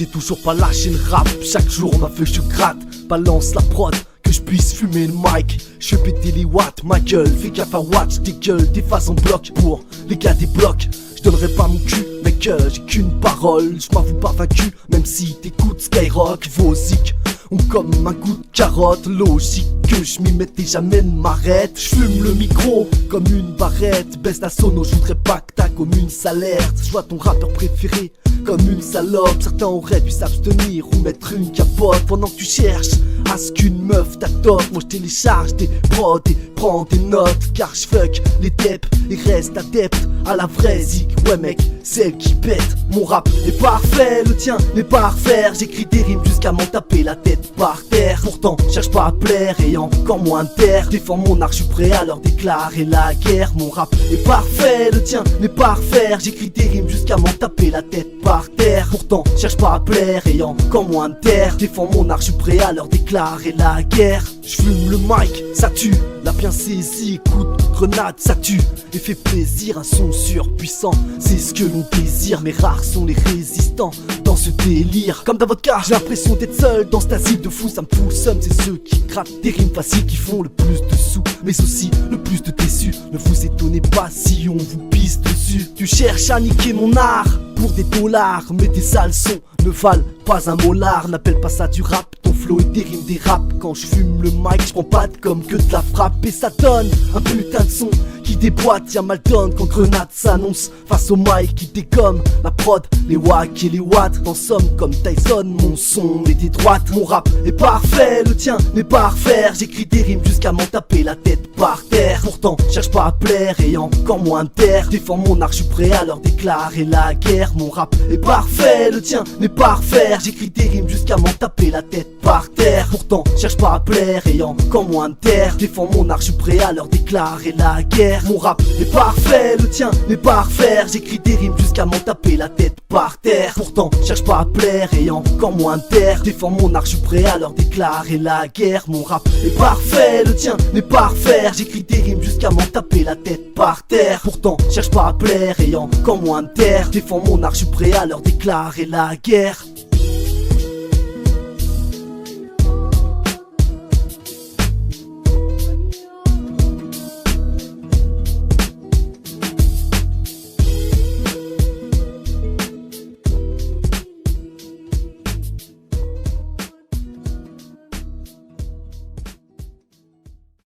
J'ai toujours pas lâché le rap, chaque jour m'a fait que je gratte. Balance la prod, que je puisse fumer le mic. Je fais péter les watts, ma gueule, fais gaffe à watch tes gueules, des phases en bloc pour les gars des blocs. Je donnerai pas mon cul, mec, j'ai qu'une parole. Je m'avoue pas vaincu, même si t'écoutes Skyrock. Vos zik ont comme un goût de carotte. Logique que je m'y mette et jamais ne m'arrête. Je fume le micro comme une barrette. Baisse la sono, je voudrais pas que ta commune s'alerte. Je vois ton rappeur préféré comme une salope. Certains auraient dû s'abstenir ou mettre une capote. Pendant que tu cherches à ce qu'une meuf t'adopte, moi je télécharge des prods et prends des notes. Car je fuck les dep et reste adepte à la vraie zik. Ouais mec, celle qui pète. Mon rap est parfait, le tien n'est pas à refaire. J'écris des rimes jusqu'à m'en taper la tête par terre. Pourtant, cherche pas à plaire et encore moins taire. Défends mon art, je suis prêt à leur déclarer la guerre. Mon rap est parfait, le tien n'est pas à refaire. J'écris des rimes jusqu'à m'en taper la tête par terre. Pourtant, cherche pas à plaire et encore moins taire. Défends mon art, je suis prêt à leur déclarer la guerre. Je fume le mic, ça tue. La bien saisie, écoute, grenade, ça tue. Et fait plaisir, un son surpuissant. C'est ce que l'on désire, mais rares sont les résistants dans ce délire. Comme dans votre cas, j'ai l'impression d'être seul dans cet asile de fou. Ça me fout le seum, c'est ceux qui grattent des rimes faciles qui font le plus de sous, mais aussi le plus de déçus. Ne vous étonnez pas si on vous pisse dessus. Tu cherches à niquer mon art pour des dollars, mais tes sales sons ne valent pas un molar. N'appelle pas ça du rap, ton flow et des rimes des rap. Quand je fume le mic, je prends pas de com que de la frappe. Et ça donne un putain de son qui déboîte. Y'a mal donne quand grenade s'annonce face au mic qui dégomme la prod, les wacks et les watts. En somme comme Tyson, mon son est des droites. Mon rap est parfait, le tien n'est pas à refaire. J'écris des rimes jusqu'à m'en taper la tête par terre. Pourtant, cherche pas à plaire et encore moins taire. Défends mon art, je suis prêt à leur déclarer la guerre. Mon rap est parfait, le tien n'est pas à refaire. J'écris des rimes jusqu'à m'en taper la tête par terre. Pourtant, cherche pas à plaire et encore moins taire. Défends mon art, je suis prêt à leur déclarer la guerre. Mon rap est parfait, le tien n'est pas à refaire. J'écris des rimes jusqu'à m'en taper la tête par terre. Pourtant, cherche pas à plaire et encore moins taire. Défends mon art, je suis prêt à leur déclarer la guerre. Mon rap est parfait, le tien n'est pas à refaire. J'écris des rimes jusqu'à m'en taper la tête par terre. Pourtant, cherche pas à plaire et encore moins taire. Défends mon art, je suis prêt à leur déclarer la guerre.